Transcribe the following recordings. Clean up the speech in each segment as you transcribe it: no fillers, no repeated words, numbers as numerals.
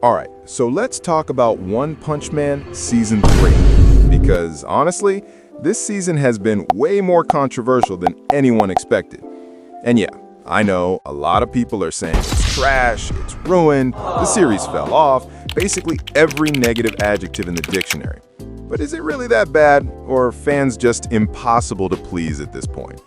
Alright, so let's talk about One Punch Man Season 3. Because honestly, this season has been way more controversial than anyone expected. And yeah, I know a lot of people are saying it's trash, it's ruined, the series fell off, basically every negative adjective in the dictionary. But is it really that bad, or are fans just impossible to please at this point?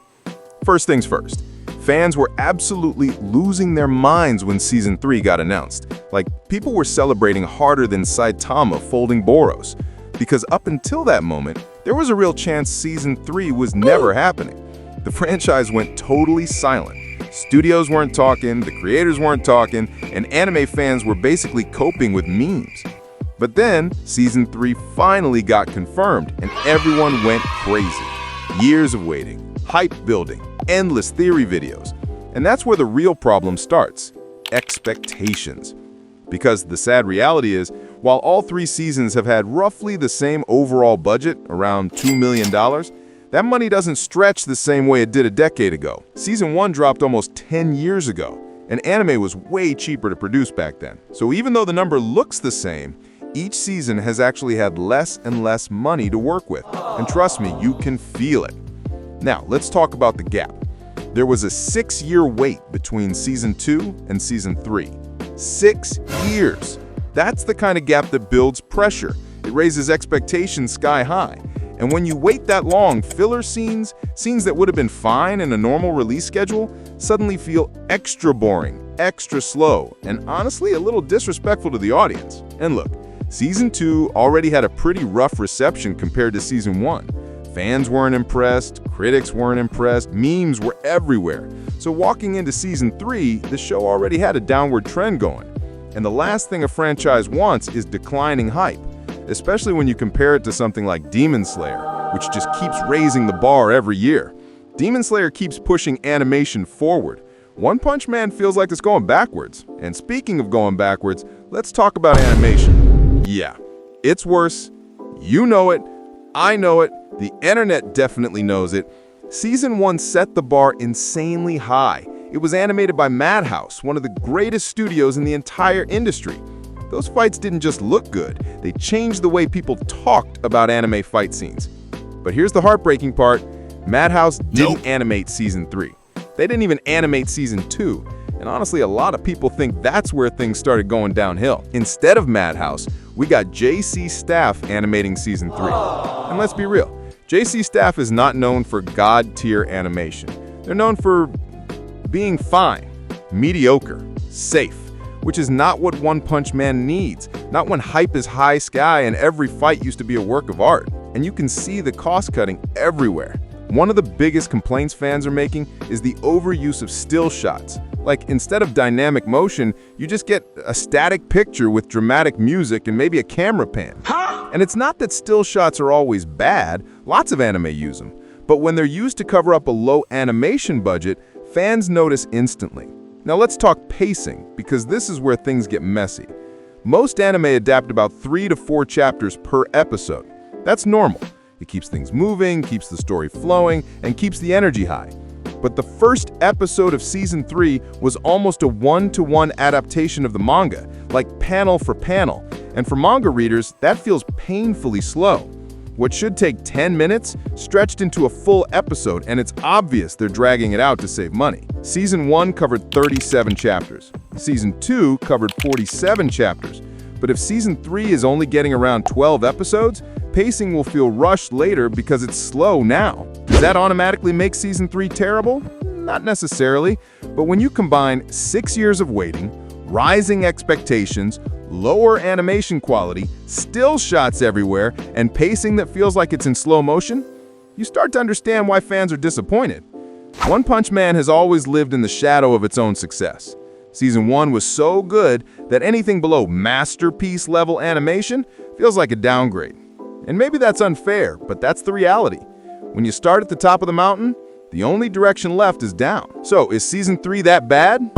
First things first, fans were absolutely losing their minds when Season 3 got announced. Like, people were celebrating harder than Saitama folding Boros. Because up until that moment, there was a real chance Season 3 was never happening. The franchise went totally silent. Studios weren't talking, the creators weren't talking, and anime fans were basically coping with memes. But then, Season 3 finally got confirmed, and everyone went crazy. Years of waiting, hype building, endless theory videos. And that's where the real problem starts: expectations. Because the sad reality is, while all 3 seasons have had roughly the same overall budget, around $2 million, that money doesn't stretch the same way it did a decade ago. Season 1 dropped almost 10 years ago, and anime was way cheaper to produce back then. So even though the number looks the same, each season has actually had less and less money to work with. And trust me, you can feel it. Now, let's talk about the gap. There was a 6-year wait between Season 2 and Season 3. 6 years. That's the kind of gap that builds pressure. It raises expectations sky high. And when you wait that long, filler scenes that would have been fine in a normal release schedule, suddenly feel extra boring, extra slow, and honestly a little disrespectful to the audience. And look, Season 2 already had a pretty rough reception compared to Season 1. Fans weren't impressed, critics weren't impressed, memes were everywhere. So walking into Season 3, the show already had a downward trend going. And the last thing a franchise wants is declining hype, especially when you compare it to something like Demon Slayer, which just keeps raising the bar every year. Demon Slayer keeps pushing animation forward. One Punch Man feels like it's going backwards. And speaking of going backwards, let's talk about animation. Yeah, it's worse. You know it. I know it. The internet definitely knows it. Season 1 set the bar insanely high. It was animated by Madhouse, one of the greatest studios in the entire industry. Those fights didn't just look good, they changed the way people talked about anime fight scenes. But here's the heartbreaking part: Madhouse didn't animate Season 3. They didn't even animate Season 2. And honestly, a lot of people think that's where things started going downhill. Instead of Madhouse, we got JC Staff animating Season 3. And let's be real, JC Staff is not known for god-tier animation. They're known for being fine, mediocre, safe, which is not what One Punch Man needs. Not when hype is high sky and every fight used to be a work of art. And you can see the cost-cutting everywhere. One of the biggest complaints fans are making is the overuse of still shots. Like, instead of dynamic motion, you just get a static picture with dramatic music and maybe a camera pan. And it's not that still shots are always bad, lots of anime use them. But when they're used to cover up a low animation budget, fans notice instantly. Now let's talk pacing, because this is where things get messy. Most anime adapt about 3 to 4 chapters per episode. That's normal. It keeps things moving, keeps the story flowing, and keeps the energy high. But the first episode of Season 3 was almost a one-to-one adaptation of the manga, like panel for panel. And for manga readers, that feels painfully slow. What should take 10 minutes stretched into a full episode, and it's obvious they're dragging it out to save money. Season 1 covered 37 chapters. Season 2 covered 47 chapters. But if Season 3 is only getting around 12 episodes, pacing will feel rushed later because it's slow now. Does that automatically make Season 3 terrible? Not necessarily. But when you combine 6 years of waiting, rising expectations, lower animation quality, still shots everywhere, and pacing that feels like it's in slow motion, you start to understand why fans are disappointed. One Punch Man has always lived in the shadow of its own success. Season 1 was so good that anything below masterpiece level animation feels like a downgrade. And maybe that's unfair, but that's the reality. When you start at the top of the mountain, the only direction left is down. So, is Season 3 that bad?